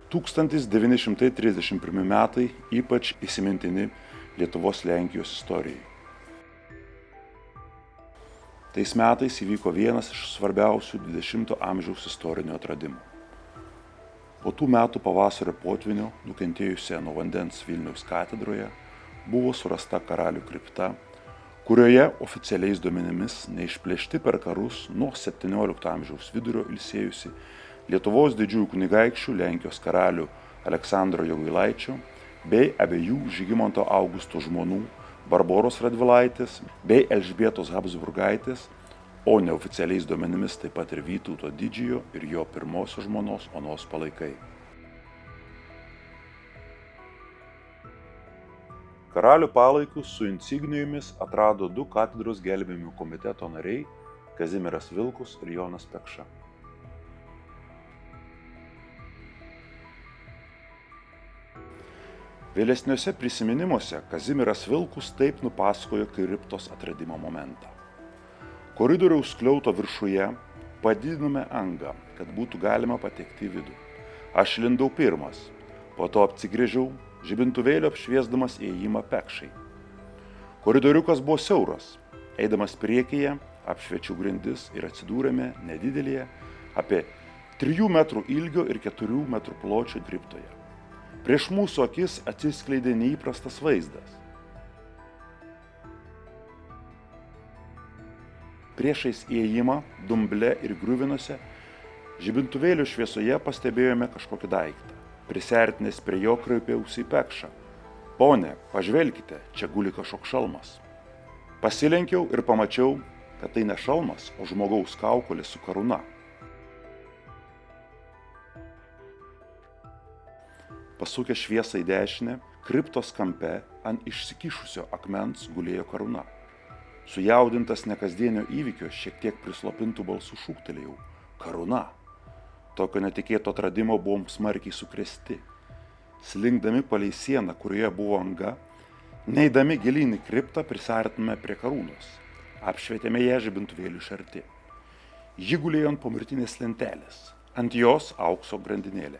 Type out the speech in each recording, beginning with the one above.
1931 metai ypač įsimintini Lietuvos-Lenkijos istorijai. Tais metais įvyko vienas iš svarbiausių 20 amžiaus istorinių atradimų. Po tų metų pavasario potvynio, nukentėjusioje nuo vandens Vilniaus katedroje, buvo surasta karalių kripta, kurioje oficialiais duomenimis neišplėšti per karus nuo 17 amžiaus vidurio ilsėjusi Lietuvos didžiųjų kunigaikščių Lenkijos karalių Aleksandro Jogailaičio bei abiejų Žygimanto Augusto žmonų Barboros Radvilaitės bei Elžbietos Habsburgaitės, o neoficialiais duomenimis taip pat ir Vytauto Didžiojo ir jo pirmosios žmonos Onos palaikai. Karalių palaikus su insignijomis atrado du katedros gelbėjimo komiteto nariai Kazimieras Vilkus ir Jonas Pekša. Vėlesniuose prisiminimuose Kazimieras Vilkus taip nupasakojo kriptos atradimo momentą. Koridoriaus skliauto viršuje padidinome angą, kad būtų galima patekti į vidų. Aš lindau pirmas, po to apsigręžiau, žibintuvėlio apšviesdamas įėjimą Pekšai. Koridoriukas buvo siauras. Eidamas priekyje, apšviečiau grindis ir atsidūrėme nedidelėje, apie 3 metrų ilgio ir 4 metrų pločio kriptoje. Prieš mūsų akis atsiskleidė neįprastas vaizdas. Priešais įėjimą, dumble ir griuvinose, žibintuvėlio šviesoje pastebėjome kažkokį daiktą. Prisiartinęs prie jo kreipiausi į Pekšą. Pone, pažvelkite, čia guli kažkoks šalmas. Pasilenkiau ir pamačiau, kad tai ne šalmas, o žmogaus kaukolė su karūna. Pasukę šviesą į dešinę, kriptos kampe ant išsikišusio akmens gulėjo karūna. Sujaudintas nekasdienio įvykio šiek tiek prislopintų balsų šūktelėjau. Karūna! Tokio netikėto atradimo buvom smarkiai sukrėsti. Slinkdami palei sieną, kurioje buvo anga, neidami gilyn į kriptą prisartinome prie karūnos. Apšvietėme ją žibintuvėliu iš arti. Ji gulėjo ant pomirtinės lentelės. Ant jos aukso grandinėlė.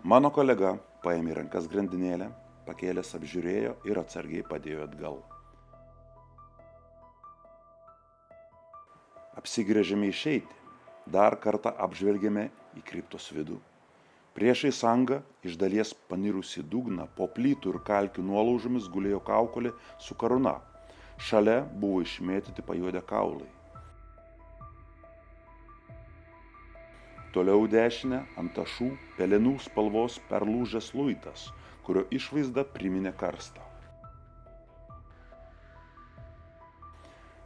Mano kolega paėmė rankas grandinėlę, pakėlęs apžiūrėjo ir atsargiai padėjo atgal. Apsigręžėme išeiti. Dar kartą apžvelgėme į kriptos vidų. Priešais angą iš dalies panirusi dugną po plytų ir kalkių nuolaužomis gulėjo kaukolė su karūna. Šalia buvo išmėtyti pajuodę kaulai. Toliau dešinę ant tašų pelenų spalvos perlūžęs luitas, kurio išvaizda priminė karstą.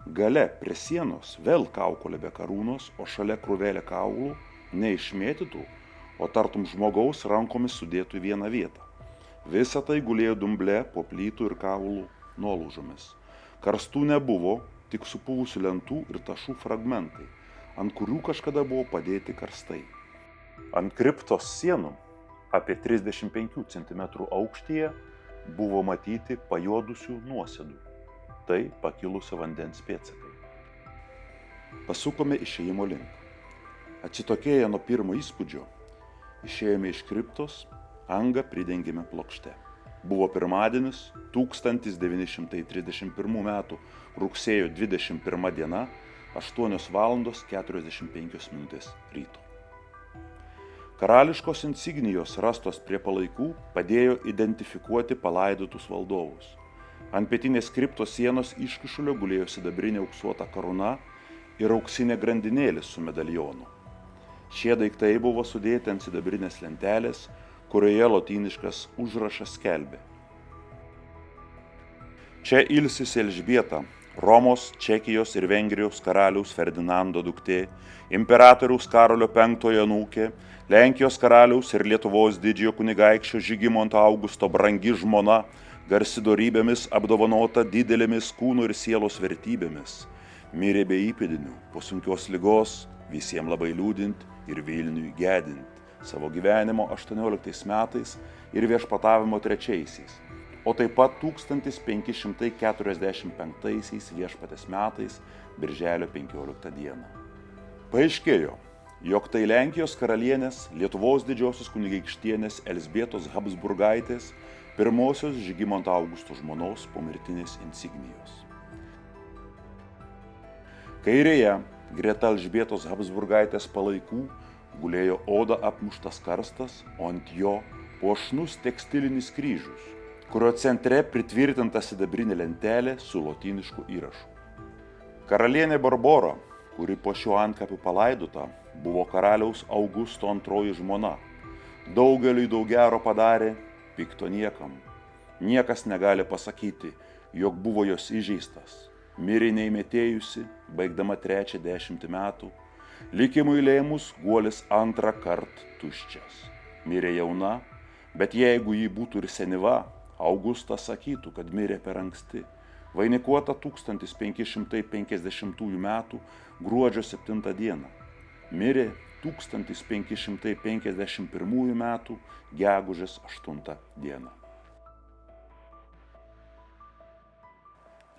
Gale prie sienos vėl kaukolė be karūnos, o šalia krūvelė kaulų neišmėtytų, o tartum žmogaus rankomis sudėtų į vieną vietą. Visa tai gulėjo dumble po plytų ir kaulų nuolaužomis. Karstų nebuvo, tik supūvusių lentų ir tašų fragmentai, ant kurių kažkada buvo padėti karstai. Ant kriptos sienų, apie 35 cm aukštyje, buvo matyti pajuodusių nuosėdų. Tai pakilusio vandens pėdsakai. Pasukome išėjimo link. Atsitokėję nuo pirmo įspūdžio, išėjome iš kriptos, angą pridengėme plokšte. Buvo pirmadienis, 1931 metų rugsėjo 21 diena, 8:45 ryto. Karališkos insignijos rastos prie palaikų padėjo identifikuoti palaidotus valdovus. Ant pietinės kriptos sienos iškišulio gulėjo sidabrinė auksuota karūna ir auksinė grandinėlė su medalionu. Šie daiktai buvo sudėti ant sidabrinės lentelės, kurioje lotyniškas užrašas skelbė: Čia ilsisi Elžbieta, Romos, Čekijos ir Vengrijos karaliaus Ferdinando duktė, imperatoriaus Karolio V anūkė, Lenkijos karaliaus ir Lietuvos didžiojo kunigaikščio Žygimanto Augusto brangi žmona, garsi dorybėmis apdovanota didelėmis kūno ir sielos vertybėmis, mirė be įpėdinių, po sunkios ligos, visiems labai liūdint ir Vilniui gedint, savo gyvenimo 18 metais ir viešpatavimo 3, o taip pat 1545 viešpatės metais, birželio 15 dieną. Paaiškėjo, jog tai Lenkijos karalienės Lietuvos didžiosios kunigaikštienės Elzbietos Habsburgaitės pirmosios Žygimanto Augusto žmonos pomirtinės insignijos. Kairėje, greta Elžbietos Habsburgaitės palaikų, gulėjo oda apmuštas karstas, o ant jo puošnus tekstilinis kryžius, kurio centre pritvirtinta sidabrinė lentelė su lotynišku įrašu. Karalienė Barbora, kuri po šiuo antkapiu palaidota, buvo karaliaus Augusto antroji žmona. Daugeliui daug gero padarė, pikto niekam. Niekas negali pasakyti, jog buvo jos įžeistas. Mirė neįmetėjusi, baigdama 30 metų. Likimui lėmus guolis antrą kartą tuščias. Mirė jauna, bet jeigu ji būtų ir senyva, Augustas sakytų, kad mirė per anksti. Vainikuota 1550 metų gruodžio 7 dieną. Mirė 1551 metų gegužės 8 dieną.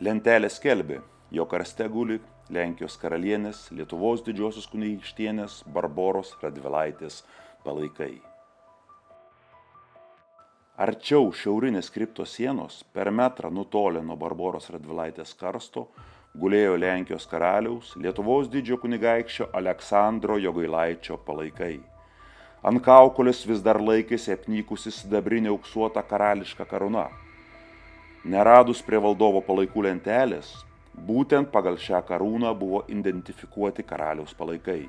Lentelė skelbė, jog karste guli Lenkijos karalienės Lietuvos didžiosios kunigaikštienės Barboros Radvilaitės palaikai. Arčiau šiaurinės kriptos sienos, per metrą nutolę nuo Barboros Radvilaitės karsto, gulėjo Lenkijos karaliaus Lietuvos didžiojo kunigaikščio Aleksandro Jogailaičio palaikai. Ant kaukolės vis dar laikėsi apnykusi sidabrinė auksuota karališka karūna. Neradus prie valdovo palaikų lentelės, būtent pagal šią karūną buvo identifikuoti karaliaus palaikai.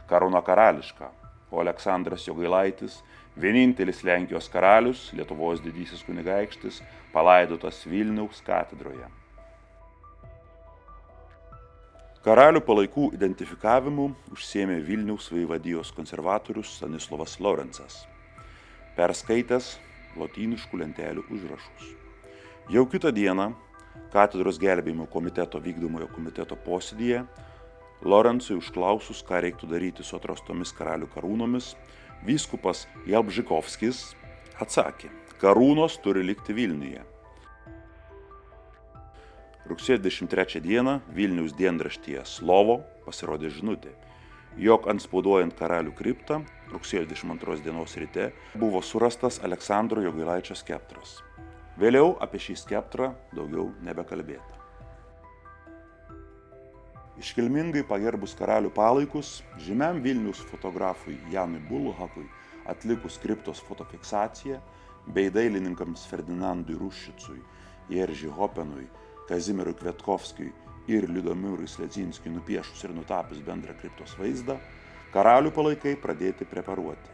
Karūna karališka, o Aleksandras Jogailaitis, vienintelis Lenkijos karalius, Lietuvos didysis kunigaikštis, palaidotas Vilniaus katedroje. Karalių palaikų identifikavimu užsiėmė Vilniaus vaivadijos konservatorius Stanislovas Lorencas, perskaitęs lotyniškų lentelių užrašus. Jau kitą dieną katedros gelbėjimo komiteto vykdomojo komiteto posėdyje Lorencui užklausus, ką reiktų daryti su atrastomis karalių karūnomis, vyskupas Jalbžikovskis atsakė, karūnos turi likti Vilniuje. Rugsėjo 23 dieną Vilniaus dienraštyje Slovo pasirodė žinutė, jog antspauduojant karalių kriptą rugsėjo 22 dienos ryte buvo surastas Aleksandro Jogailaičio skeptras. Vėliau apie šį skeptrą daugiau nebekalbėta. Iškilmingai pagerbus karalių palaikus, žymiam Vilniaus fotografui Janui Bulhakui atlikus kriptos fotofiksaciją bei dailininkams Ferdinandui Ruščicui, Jerži Hopenui, Kazimierui Kvietkovskiui ir Liudomyrui Sledzinskiui nupiešus ir nutapius bendrą kriptos vaizdą, karalių palaikai pradėti preparuoti.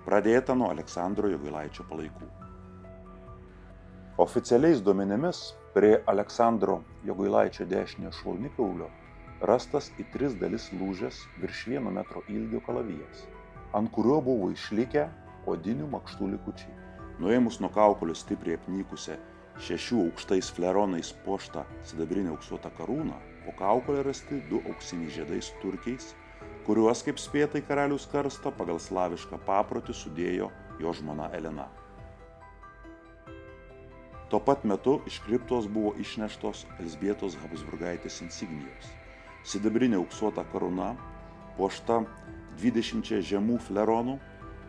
Pradėta nuo Aleksandro Jogailaičio palaikų. Oficialiais duomenimis prie Aleksandro Jogailaičio dešinio šlaunikaulio rastas į 3 dalis lūžęs virš 1 metro ilgio kalavijas, ant kurio buvo išlikę odinių makštų likučiai. Nuėmus nuo kaukolės stipriai apnykusią 6 aukštais fleronais puoštą sidabrinę auksuotą karūną, po kaukolę rasti 2 auksiniai žiedai su turkiais, kuriuos, kaip spėta į karaliaus karstą, pagal slavišką paprotį sudėjo jo žmona Elena. Tuo pat metu iš kriptos buvo išneštos Elzbietos Habsburgaitės insignijos. Sidabrinė auksuota karūna, puošta 20 žemų fleronų,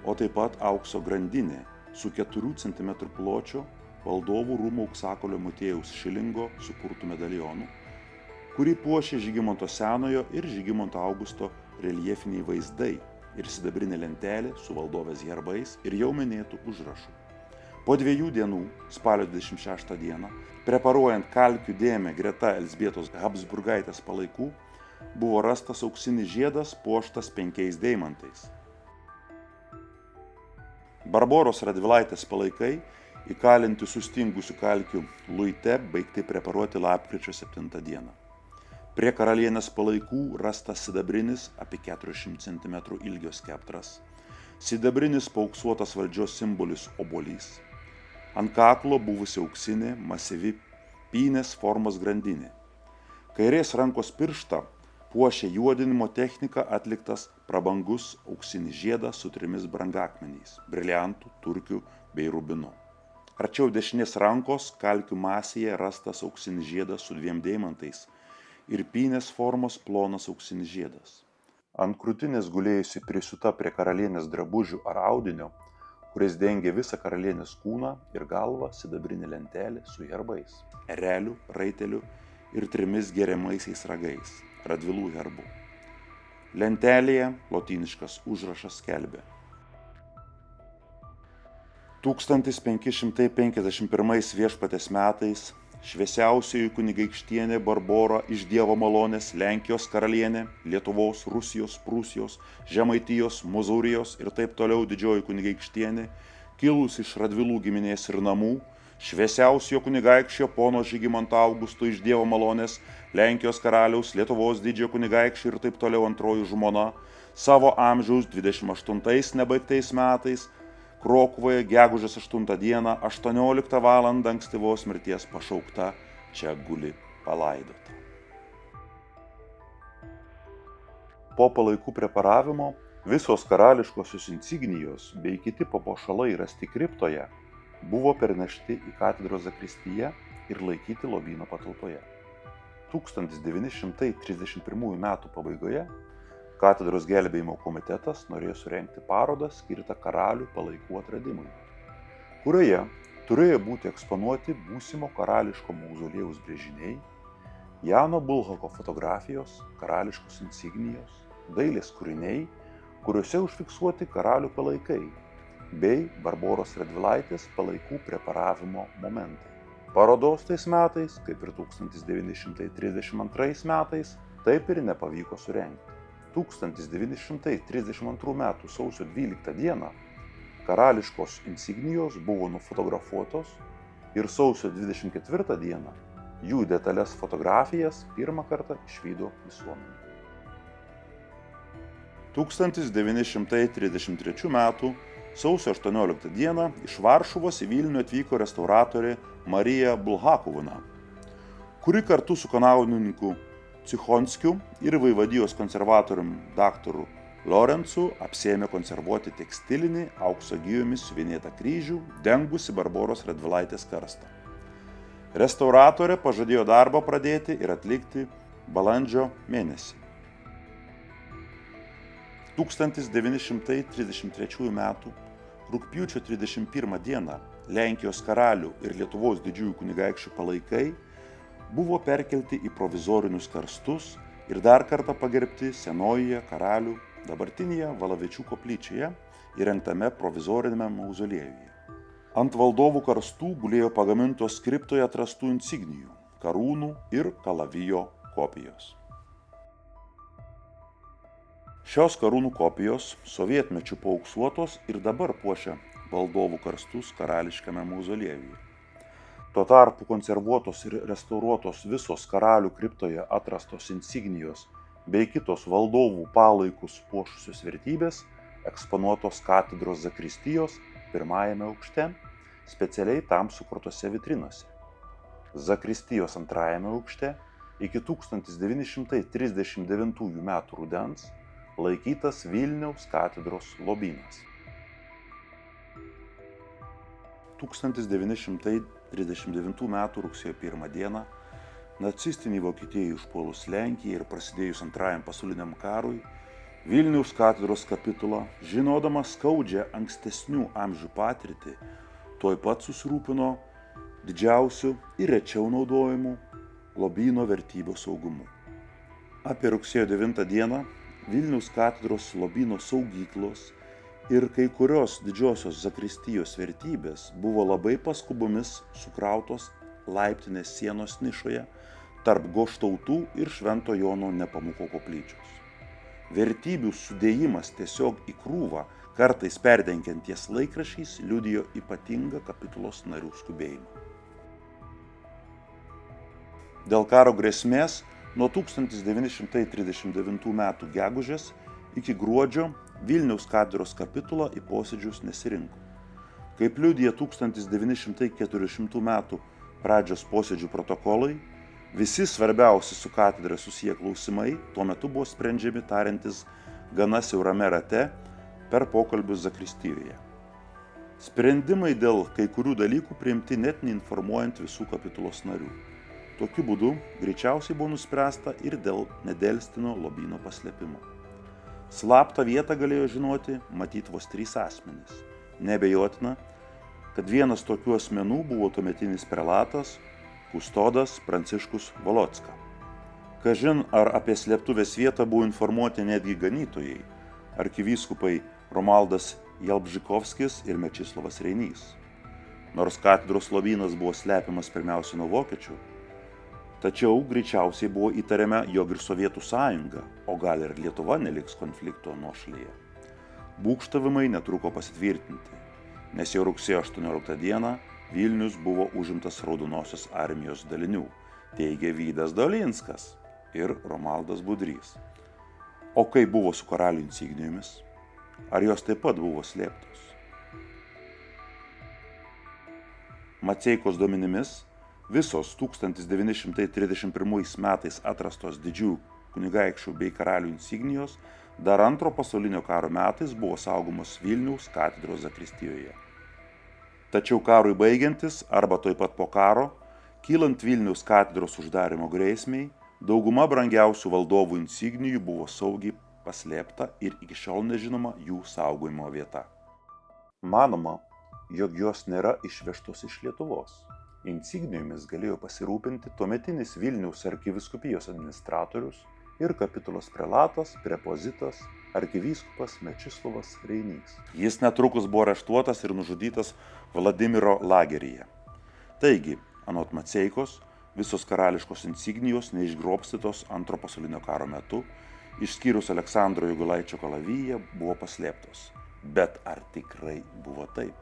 o taip pat aukso grandinė su 4 cm pločio valdovų rūmų auksakolio Motiejaus Šilingo sukurtų medalionu, kurį puošė Žygimanto Senojo ir Žygimanto Augusto reljefiniai vaizdai ir sidabrinė lentelė su valdovės herbais ir jau minėtų užrašų. Po 2 dienų, spalio 26 dieną, preparuojant kalkių dėmę greta Elzbietos Habsburgaitės palaikų, buvo rastas auksinis žiedas puoštas 5 deimantais. Barboros Radvilaitės palaikai, įkalinti sustingusių kalkių luite, baigti preparuoti lapkričio 7 dieną. Prie karalienės palaikų rastas sidabrinis apie 400 cm ilgio skeptras, sidabrinis paauksuotas valdžios simbolis obuolys, ant kaklo buvusi auksinė, masyvi pynės formos grandinė. Kairės rankos pirštą puošė juodinimo technika atliktas prabangus auksinis žiedas su 3 brangakmeniais – briliantų, turkių bei rubinu. Arčiau dešinės rankos kalkių masėje rastas auksinis žiedas su 2 deimantais ir pynės formos plonas auksinis žiedas. Ant krūtinės gulėjusi prisiūta prie karalienės drabužių ar audinio, kuris dengė visą karalienės kūną ir galvą sidabrinė lentelė su herbais, erelių, raitelių ir 3 geriamaisiais ragais, Radvilų herbu. Lentelėje lotyniškas užrašas skelbė: 1551 viešpatės metais šviesiausioji kunigaikštienė Barbora iš Dievo malonės Lenkijos karalienė, Lietuvos, Rusijos, Prūsijos, Žemaitijos, Mozūrijos ir taip toliau didžioji kunigaikštienė, kilus iš Radvilų giminės ir namų, šviesiausio kunigaikščio pono Žygimanto Augusto iš Dievo malonės Lenkijos karaliaus, Lietuvos didžiojo kunigaikščio ir taip toliau antroji žmona, savo amžiaus 28 nebaigtais metais, Krokuvoje gegužės 8 dieną 18 val. Ankstyvos mirties pašaukta, čia guli palaidota. Po palaikų preparavimo visos karališkosios insignijos bei kiti papuošalai rasti kriptoje buvo pernešti į katedros zakristiją ir laikyti lobyno patalpoje. 1931 metų pabaigoje katedros gelbėjimo komitetas norėjo surengti parodą skirtą karalių palaikų atradimui, kurioje turėjo būti eksponuoti būsimo karališko mauzoliejaus brėžiniai, Jano Bulhako fotografijos, karališkos insignijos, dailės kūriniai, kuriuose užfiksuoti karalių palaikai, bei Barboros Radvilaitės palaikų preparavimo momentai. Parodos tais metais, kaip ir 1932 metais, taip ir nepavyko surengti. 1932 m. sausio 12 d. karališkos insignijos buvo nufotografuotos ir sausio 24 d. jų detales fotografijas pirmą kartą išvydo visuomenė. 1933 m. sausio 18 d. iš Varšuvos į Vilnių atvyko restauratorė Marija Bulhakovina, kuri kartu su kanaunininku Cichonskiu ir vaivadijos konservatoriumi daktaru Lorencu apsėmė konservuoti tekstilinį aukso gijomis suvinėtą kryžių, dengusi Barboros Radvilaitės karstą. Restauratorė pažadėjo darbą pradėti ir atlikti balandžio mėnesį. 1933 m. rugpjūčio 31 d. Lenkijos karalių ir Lietuvos didžiųjų kunigaikščių palaikai buvo perkelti į provizorinius karstus ir dar kartą pagerbti senojoje karalių, dabartinėje Valavičių koplyčioje įrengtame provizorinėme mauzoliejuje. Ant valdovų karstų gulėjo pagamintos kriptoje atrastų insignijų, karūnų ir kalavijo kopijos. Šios karūnų kopijos sovietmečiu paauksuotos ir dabar puošia valdovų karstus karališkame mauzoliejuje. Tuo tarpu konservuotos ir restauruotos visos karalių kriptoje atrastos insignijos bei kitos valdovų palaikus puošusios vertybės eksponuotos katedros zakristijos pirmajame aukšte, specialiai tam sukurtose vitrinose. Zakristijos antrajame aukšte iki 1939 m. rudens laikytas Vilniaus katedros lobynas. 1939 m. rugsėjo 1 d. nacistinį Vokietijai užpuolus Lenkiją ir prasidėjus Antrajam pasauliniam karui, Vilniaus katedros kapitula, žinodama skaudžią ankstesnių amžių patirtį, tuoj pat susirūpino didžiausių ir rečiau naudojimų lobyno vertybių saugumu. Apie rugsėjo 9 d. Vilniaus katedros lobyno saugyklos ir kai kurios didžiosios zakristijos vertybės buvo labai paskubomis sukrautos laiptinės sienos nišoje tarp Goštautų ir Švento Jono Nepomuko koplyčios. Vertybių sudėjimas tiesiog į krūvą, kartais perdengiant ties laikraščiais, liudijo ypatingą kapitulos narių skubėjimą. Dėl karo grėsmės nuo 1939 m. gegužės iki gruodžio Vilniaus katedros kapitula į posėdžius nesirinko. Kaip liudija 1940 m. pradžios posėdžių protokolai, visi svarbiausi su katedra susiję klausimai tuo metu buvo sprendžiami tariantis gana siaurame rate per pokalbius zakristijoje. Sprendimai dėl kai kurių dalykų priimti net neinformuojant visų kapitulos narių. Tokiu būdu greičiausiai buvo nuspręsta ir dėl nedelstino lobyno paslėpimo. Slaptą vietą galėjo žinoti matyt vos 3 asmenys. Neabejotina, kad vienas tokių asmenų buvo tuometinis prelatas, kustodas Pranciškus Volocka. Kažin, ar apie slėptuvės vietą buvo informuoti netgi ganytojai, arkivyskupai Romaldas Jalbžikovskis ir Mečislovas Reinys. Nors katedros lobynas buvo slepiamas pirmiausia nuo vokiečių, tačiau greičiausiai buvo įtariama, jog ir Sovietų sąjunga, o gal ir Lietuva neliks konflikto nuošalyje. Būgštavimai netruko pasitvirtinti, nes jau rugsėjo 18 dieną Vilnius buvo užimtas Raudonosios armijos dalinių, teigė Vydas Dolinskas ir Romaldas Budrys. O kaip buvo su karalių insignijomis? Ar jos taip pat buvo slėptos? Maceikos duomenimis, visos 1931 metais atrastos didžiųjų kunigaikščių bei karalių insignijos dar Antro pasaulinio karo metais buvo saugomos Vilniaus katedros zakristijoje. Tačiau karui baigiantis arba tuoj pat po karo, kylant Vilniaus katedros uždarimo grėsmei, dauguma brangiausių valdovų insignijų buvo saugiai paslėpta ir iki šiol nežinoma jų saugojimo vieta. Manoma, jog jos nėra išvežtos iš Lietuvos. Insignijomis galėjo pasirūpinti tuometinis Vilniaus arkivyskupijos administratorius ir kapitulos prelatas, prepozitas, arkivyskupas Mečislovas Reinys. Jis netrukus buvo areštuotas ir nužudytas Vladimiro lageryje. Taigi, anot Maceikos, visos karališkos insignijos neišgrobstytos Antro pasaulinio karo metu, išskyrus Aleksandro Jogulaičio kalaviją, buvo paslėptos. Bet ar tikrai buvo taip?